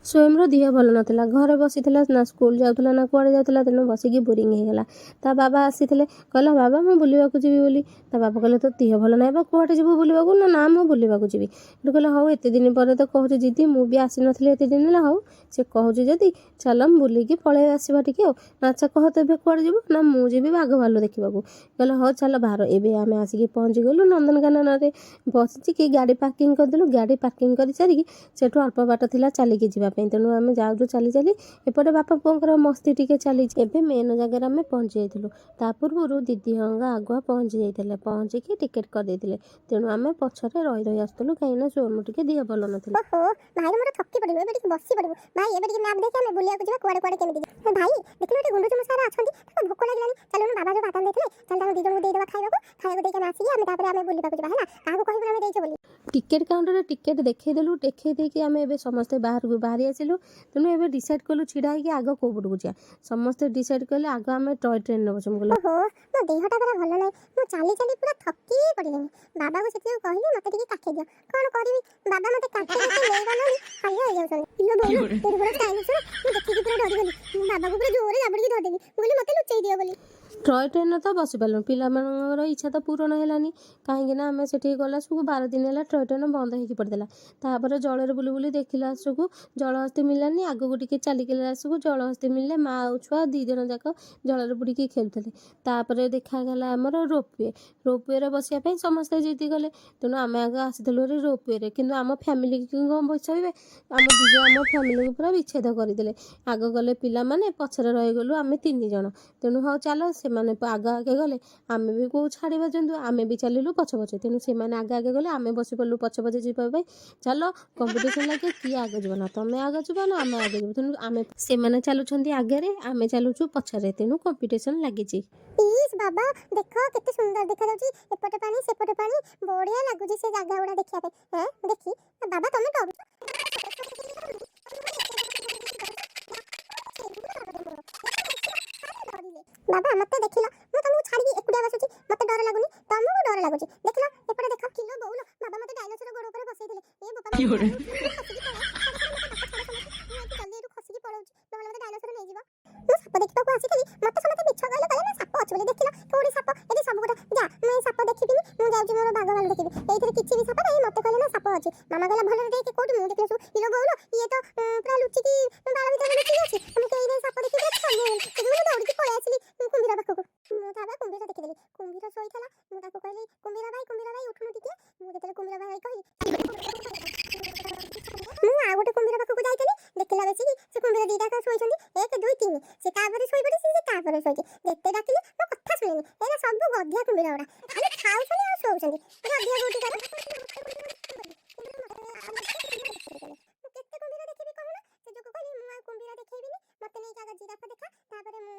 ସ୍ୱୟଂର ଦିହ ଭଲ ନଥିଲା, ଘରେ ବସିଥିଲା, ନା ସ୍କୁଲ ଯାଉଥିଲା ନା କୁଆଡ଼େ ଯାଉଥିଲା। ତେଣୁ ବସିକି ବୋରିଂ ହେଇଗଲା। ତା ବାବା ଆସିଥିଲେ, କହିଲା ବାବା ମୁଁ ବୁଲିବାକୁ ଯିବି ବୋଲି। ତା ବାବା କହିଲେ ତୋ ଦିହ ଭଲ ନାହିଁ ବା, କୁଆଡ଼େ ଯିବୁ ବୁଲିବାକୁ? ନା ନା ମୁଁ ବୁଲିବାକୁ ଯିବି। ସେଠୁ କହିଲା ହଉ ଏତେ ଦିନ ପରେ ତ କହୁଛି ଜିଦି, ମୁଁ ବି ଆସିନଥିଲି ଏତେ ଦିନ ହେଲା, ହଉ ସେ କହୁଛି ଯଦି ଚାଲ ବୁଲିକି ପଳେଇ ଆସିବା ଟିକେ ଆଉ। ନା ଆଚ୍ଛା କହ ତ ଏବେ କୁଆଡ଼େ ଯିବୁ? ନା ମୁଁ ଯିବି ବାଘ ଭାଲୁ ଦେଖିବାକୁ। କହିଲା ହଉ ଚାଲ ବାହାର। ଏବେ ଆମେ ଆସିକି ପହଞ୍ଚିଗଲୁ ନନ୍ଦନକାନନରେ। ବସିକି ଗାଡ଼ି ପାର୍କିଂ କରିଦେଲୁ। ଗାଡ଼ି ପାର୍କିଂ କରି ସାରିକି ସେଠୁ ଅଳ୍ପ ବାଟ ଥିଲା ଚାଲିକି ଯିବା ପାଇଁ। ତେଣୁ ଆମେ ଯାଉଛୁ ଚାଲି ଚାଲି, ଏପଟେ ବାପା ପୁଅଙ୍କର ମସ୍ତି ଟିକେ ଚାଲିଛି। ଏବେ ମେନ୍ ଜାଗାରେ ଆମେ ପହଞ୍ଚି ଯାଇଥିଲୁ। ତା ପୂର୍ବରୁ ଦିଦି ହଙ୍କା ଆଗୁଆ ପହଞ୍ଚି ଯାଇଥିଲେ, ପହଞ୍ଚିକି ଟିକେଟ୍ କରିଦେଇଥିଲେ। ତେଣୁ ଆମେ ପଛରେ ରହି ରହି ଆସୁଥିଲୁ, କାହିଁକିନା ସୋନୁ ଟିକେ ଦିହ ଭଲ ନଥିଲା। ଓହୋ ଭାଇ ମୋର ଥକି ପଡ଼ିବୁ, ଏବେ ଟିକେ ବସି ପଡ଼ିବୁ। ଭାଇ ଏବେ ଟିକେ ମ୍ୟାପ୍ ଦେଖି ଆମେ ବୁଲିବାକୁ ଯିବା, କୁଆଡ଼େ କୁଆଡ଼େ କେମିତି ଯିବା। ଭାଇ ଦେଖିଲୁ ଗୋଟେ ଗୁଣ୍ଡୁଚି ମୂଷା ଅଛନ୍ତି, ତାକୁ ଭୋକ ଲାଗିଲାଣି। ଚାଲୁନୁ ବାବା ଯୋଉ ବାଦାମ ଦେଇଥିଲେ, ଚାଲ ତାଙ୍କୁ 2 ଜଣଙ୍କୁ ଦେଇଦେବା ଖାଇବାକୁ ଦେଇକି ଆମେ ଆସିକି ଆମେ ତାପରେ ଆମେ ବୁଲିବାକୁ ଯିବା ହେଲା। କାହାକୁ କହିବୁ ଆମେ ଦେଇଛୁ ବୋଲି। ଟିକେଟ୍ କାଉଣ୍ଟରରେ ଟିକେଟ୍ ଦେଖେଇଦେଲୁ। ଦେଖେଇ ଦେଇକି ଆମେ ଏବେ ସମସ୍ତେ ବାହାରକୁ ବାହାରି ଆସିଲୁ। ତେଣୁ ଏବେ ଡିସାଇଡ଼୍ କଲୁ ଛିଡ଼ା ହେଇକି ଆଗ କେଉଁ ପଟକୁ ଯିବା। ସମସ୍ତେ ଡିସାଇଡ଼୍ କଲେ ଆଗ ଆମେ ଟୟ ଟ୍ରେନ୍ରେ ବସିବୁ। କହିଲେ ଓହୋ ମୋ ଦେହଟା ପୁରା ଭଲ ନାହିଁ, ମୁଁ ଚାଲି ଚାଲି ପୁରା ଥକି ପଡ଼ିଲିଣି। ବାବାଙ୍କୁ ସେଥିପାଇଁ କହିଲି ମୋତେ ଟିକେ କାଖେଇ ଦିଅ। କ'ଣ କରିବି, ବାବା ମୋତେ କାଖେଇ ନେଇଗଲେଣି, ହାଲିଆ ହେଇଯାଉଛନ୍ତି। ଇଲୋ ବୋଉଲୋ ଏଠି ପୁରା ଷ୍ଟାଇଲିଶ୍, ମୁଁ ଦେଖିକି ପୁରା ଡରିଗଲି। ମୁଁ ବାବାଙ୍କୁ ପୁରା ଜୋରରେ ଜାବୁଡ଼ିକି ଧରିଦେଲି। ମୁଁ କହିଲି ମୋତେ ଲୁଚେଇ ଦିଅ ବୋଲି। ଟୟ ଟ୍ରେନ୍ରେ ତ ବସିପାରିଲୁନି, ପିଲାମାନଙ୍କର ଇଚ୍ଛା ତ ପୂରଣ ହେଲାନି। କାହିଁକିନା ଆମେ ସେଠିକି ଗଲା ସବୁ 12 ଦିନ ହେଲା ଟୟ ଟ୍ରେନ୍ ବନ୍ଦ ହେଇକି ପଡ଼ିଥିଲା। ତାପରେ ଜଳରେ ବୁଲି ବୁଲି ଦେଖିଲା ଆସକୁ ଜଳହସ୍ତି ମିଳିଲାନି। ଆଗକୁ ଟିକେ ଚାଲିକିଲା ଆସକୁ ଜଳହସ୍ତି ମିଳିଲେ, ମା ଆଉ ଛୁଆ 2 ଜଣ ଯାକ ଜଳରେ ବୁଡ଼ିକି ଖେଳୁଥିଲେ। ତାପରେ ଦେଖାଗଲା ଆମର ରୋପୱେରେ ବସିବା ପାଇଁ ସମସ୍ତେ ଜିଦି କଲେ। ତେଣୁ ଆମେ ଆଗ ଆସିଥିଲୁ ରୋପୱେରେ, କିନ୍ତୁ ଆମ ଫ୍ୟାମିଲିକି କ'ଣ ବସାଇବେ? ଆମ ଦିଦି ଆମ ଫ୍ୟାମିଲିକୁ ପୁରା ବିଚ୍ଛେଦ କରିଦେଲେ। ଆଗ ଗଲେ ପିଲାମାନେ, ପଛରେ ରହିଗଲୁ ଆମେ 3 ଜଣ। ତେଣୁ ହଉ ଚାଲ, ସେମାନେ ଆଗ ଆଗେ ଗଲେ, ଆମେ ବି କେଉଁ ଛାଡ଼ିବା ଜନ୍ତୁ, ଆମେ ବି ଚାଲିଲୁ ପଛେ ପଛେ। ତେଣୁ ସେମାନେ ଆଗ ଆଗେ ଗଲେ, ଆମେ ବସି ପଡ଼ିଲୁ ପଛେ ପଛେ ଯିବା ପାଇଁ। ଚାଲ କମ୍ପିଟିସନ୍ ଲାଗେ, କିଏ ଆଗ ଯିବ, ନା ତମେ ଆଗ ଯିବ ନା ଆମେ ଆଗେ ଯିବୁ। ତେଣୁ ସେମାନେ ଚାଲୁଛନ୍ତି ଆଗରେ, ଆମେ ଚାଲୁଛୁ ପଛରେ। ତେଣୁ କମ୍ପିଟିସନ୍ ଲାଗିଛି। ଇସ୍ ବାବା ଦେଖ କେତେ ସୁନ୍ଦର ଦେଖାଯାଉଛି, ଏପଟେ ପାଣି ସେପଟେ ପାଣି, ବଢ଼ିଆ ଲାଗୁଛି ସେ ଜାଗା ଗୁଡ଼ା ଦେଖିବା ପାଇଁ। ଦେଖି ବାବା ତମେ ଡରୁଛ? ବାବା ମୋତେ ଦେଖିଲ, ମୁଁ ତମକୁ ଛାଡ଼ିକି ଏକୁଟିଆ ବସୁଛି, ମୋତେ ଡର ଲାଗୁନି? ତମକୁ ଡର ଲାଗୁଛି? ଦେଖିଲ ଏପଟେ ଦେଖ। କିଲୋ ବୋଉଲୋ ବାବା ମୋତେ ଡାଇନୋସର ଗୋଡ଼ ଉପରେ ବସେଇଥିଲେ। ଏ ବୋପା ମା ଜଲ୍ଦି ଏଠୁ ଖସିକି ପଳଉଛି, ନହେଲେ ମୋତେ ଡାଇନୋସର ନେଇଯିବ। ମୁଁ ସାପ ଦେଖିବାକୁ ଆସିଥିଲି, ମୋତେ ସମସ୍ତେ ମିଛ କହିଲେ, କହିଲେ ନା ସାପ ଅଛି ବୋଲି। ଦେଖିଲ କୋଉଠି ସାପ? ଏଠି ସବୁ ଗୋଟେ ଯା, ମୁଁ ଏଇ ସାପ ଦେଖିବିନି, ମୁଁ ଯାଉଛି ମୋର ବାଘ ଭାଲୁ ଦେଖିବି। ଏଇଥିରେ କିଛି ବି ସାପ ନାହିଁ, ମୋତେ କହିଲେ ନା ସାପ ଅଛି। ମାମା କହିଲା ଭଲରେ ଦେଖେ କୋଉଠି। ମୁଁ ଦେଖିଲା ସବୁ ଇଲୋ ବୋଉଲୋ ଇଏ ତ ପୁରା ଲୁଚିକି ବାଳ ଭିତରେ ଲୁଚିକି ଅଛି। ମୁଁ କେହି ସାପ ଦେଖିକି ଛାନିଆ ହେଇଗଲି। ସେଥିପାଇଁ ମୁଁ ଦୌଡ଼ିକି ପଳେଇ ଆସିଲି କୁମ୍ଭୀର ପାଖକୁ। ମୁଁ ତାପରେ କୁମ୍ଭୀର ଦେଖିଦେଲି, କୁମ୍ଭୀର ଶୋଇଥିଲା। ମୁଁ ତାକୁ କହିଲି କୁମ୍ଭୀର ଭାଇ ଉଠୁନୁ ଟିକେ। ମୁଁ ଯେତେବେଳେ କୁମ୍ଭୀର ଭାଇ କହିଲି, ମୁଁ ଆଉ ଗୋଟେ କୁମ୍ଭୀର ପାଖକୁ ଯାଇଥିଲି। ଦେଖିଲା ବେସିକି ସେ କୁମ୍ଭୀର 2ଟା ଶୋଇଛନ୍ତି, 1 2 3। ସେ ତାପରେ ଶୋଇପଡ଼ିଛି, ସେ ତାପରେ ଶୋଇଛି। ଯେତେ ଡାକିଲି ମୋ କଥା ଶୁଣିନି। ଏରା ସବୁ ଗଧିଆ କୁମ୍ଭୀର ଗୁଡ଼ା, ଖାଲି ଖାଉଛନ୍ତି ଆଉ ଶୋଉଛନ୍ତି। ଗଧିଆ କୋଉଠି ତାର? ମୁଁ କେତେ କୁମ୍ଭୀର ଦେଖିବି କହୁନ? ସେ ଯୋଗୁ କହିଲି ମୁଁ ଆଉ କୁମ୍ଭୀର ଦେଖେଇବିନି, ମୋତେ ନେଇକି ଆଗ ଜିରାଫ ଦେଖା, ତାପରେ ମୁଁ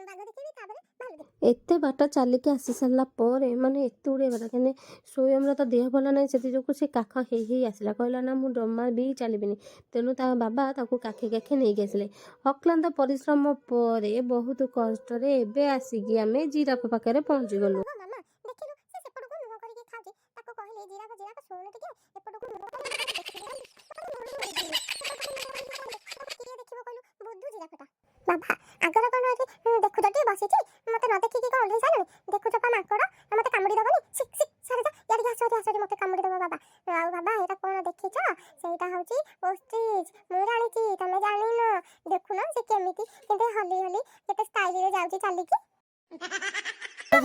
ବାଘ ଦେଖେଇବି, ତାପରେ ଭାଲୁ ଦେଖେଇବି। ଏତେ ବାଟ ଚାଲିକି ଆସି ସାରିଲା ପରେ, ମାନେ ଏତେ ଗୁଡ଼ିଏ ବାଟ, କାହିଁକି ସ୍ୱୟଂର ତ ଦେହ ଭଲ ନାହିଁ, ସେଥିଯୋଗୁଁ ସେ କାଖ ହେଇ ହେଇ ଆସିଲା। କହିଲା ନା ମୁଁ ଜମା ବି ଚାଲିବିନି। ତେଣୁ ତା ବାବା ତାକୁ କାଖେଇ କାଖେଇ ନେଇକି ଆସିଲେ। ଅକ୍ଲାନ୍ତ ପରିଶ୍ରମ ପରେ ବହୁତ କଷ୍ଟରେ ଏବେ ଆସିକି ଆମେ ଜିରାଫ ପାଖରେ ପହଞ୍ଚିଗଲୁ। ମାମା ଦେଖିଲୁ ସେ ସେପଟକୁ ମୁହଁ କରିକି ଖାଉଛି। ତାକୁ କହିଲି ଜିରାଫ ଶୁଣୁ ଟିକେ, ଏପଟକୁ ମୁହଁ କରିକି କିଏ ଦେଖିବ କହିଲୁ? ବୁଧୁ ଜିରାଫଟା। ବାବା ଆଗର କ'ଣ ଏଠି ଦେଖୁଛ ଟିକେ ବସିଛି, ମୋତେ ନ ଦେଖିକି କ'ଣ ଓହ୍ଲେଇ ସାରିଲଣି? ଦେଖୁଛ ପା ମାଙ୍କଡ଼, ମୋତେ କାମୁଡ଼ି ଦେବନି? ସରି ଯା, ଇଆଡ଼ିକି ଆସ ମୋତେ କାମୁଡ଼ି ଦେବ ବାବା। ଆଉ ବାବା ଏଇଟା କ'ଣ ଦେଖିଛ? ସେଇଟା ହେଉଛି ଓଷ୍ଟ୍ରିଚ୍। ମୁଁ ଜାଣିଛି ତମେ ଜାଣିନ। ଦେଖୁନ ସେ କେମିତି କେତେ ହଲି ହଲି କେତେ ଷ୍ଟାଇଲରେ ଯାଉଛି ଚାଲିକି।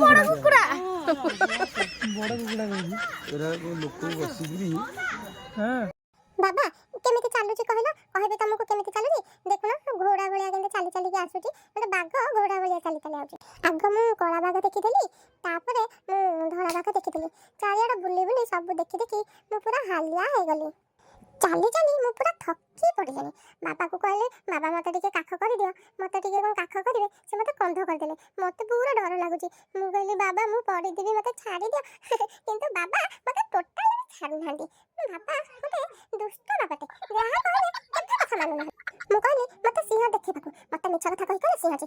ବଡ଼ କୁକୁଡ଼ା ଲୋକ ବସିକିରି ବାବା କେମିତି ଚାଲୁଛି କହିଲ? କହିବି ତମକୁ କେମିତି ଚାଲୁଛି? ଦେଖୁନ ଘୋଡ଼ା ଭଳିଆ କେମିତି ଚାଲି ଚାଲିକି ଆସୁଛି। ଗୋଟେ ବାଘ ଘୋଡ଼ା ଭଳିଆ ଚାଲି ଚାଲି ଆସୁଛି। ଆଗ ମୁଁ କଳା ବାଘ ଦେଖିଥିଲି, ତାପରେ ମୁଁ ଧଳା ବାଘ ଦେଖିଥିଲି। ଚାରିଆଡ଼େ ବୁଲି ବୁଲି ସବୁ ଦେଖି ଦେଖି ମୁଁ ପୁରା ହାଲିଆ ହେଇଗଲି। ଚାଲି ଚାଲି ମୁଁ ପୁରା ଥକି ପଡ଼ିଲିଣି। ବାବାକୁ କହିଲି ବାବା ମୋତେ ଟିକେ କାଖ କରିଦିଅ, ମୋତେ ଟିକେ କ'ଣ କାଖ କରିବେ? ସେ ମୋତେ କନ୍ଧ କରିଦେଲେ। ମୋତେ ପୁରା ଡର ଲାଗୁଛି। ମୁଁ କହିଲି ବାବା ମୁଁ ପଡ଼ିଯିବି, ମୋତେ ଛାଡ଼ିଦିଅ। କିନ୍ତୁ ବାବା ମୋତେ ଟୋଟାଲି ବି ଛାଡ଼ୁନାହାନ୍ତି। ବାବା ଗୋଟେ ଦୁଷ୍ଟ ବାବାଟେ, ଯାହା କହିଲେ କେବେ କଥା ମାନୁନାହାନ୍ତି। ମୁଁ କହିଲି ମୋତେ ସିଂହ ଦେଖିବାକୁ, ମୋତେ ମିଛ କଥା କହି କହିଲେ ସିଂହ ଅଛି।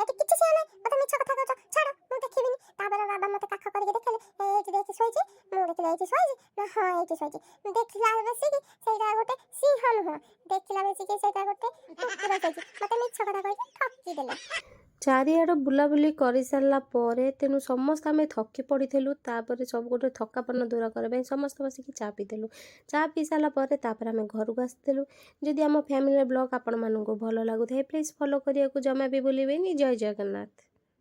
ଏଠି କିଛି ସିଂହ ନାହିଁ, ମୋତେ ମିଛ କଥା କହୁଛ, ଛାଡ଼ ମୁଁ ଦେଖିବିନି। ତାପରେ ବାବା ମୋତେ କାଖ କରିକି ଦେଖିଲେ, ଏଇଠି ଦେଖି ଶୋଇଛି। ମୁଁ ଦେଖିଲି ଏଇଠି ଶୋଇଛି, ନା ହଁ ଏଇଠି ଶୋଇଛି। ଦେଖିଲା ବେସିକି ସେଇଟା ଗୋଟେ ସିଂହ ନୁହଁ, ଦେଖିଲା ବେଶିକି ସେଇଟା ଗୋଟେ କୁକୁର ଶୋଇଛି ମତେ ମିଛ କଥା କହିକି ଠକି ଦେଲେ। ଚାରିଆଡ଼ ବୁଲାବୁଲି କରିସାରିଲା ପରେ ତେଣୁ ସମସ୍ତେ ଆମେ ଥକି ପଡ଼ିଥିଲୁ। ତାପରେ ସବୁ ଗୋଟେ ଥକାପନ ଦୂର କରିବା ପାଇଁ ସମସ୍ତେ ବସିକି ଚା ପିଇଥିଲୁ। ଚା ପିଇ ସାରିଲା ପରେ ତାପରେ ଆମେ ଘରକୁ ଆସିଥିଲୁ। ଯଦି ଆମ ଫ୍ୟାମିଲି ବ୍ଲଗ୍ ଆପଣମାନଙ୍କୁ ଭଲ ଲାଗୁଥାଏ ପ୍ଲିଜ୍ ଫଲୋ କରିବାକୁ ଜମା ବି ଭୁଲିବେନି। ଜୟ ଜଗନ୍ନାଥ।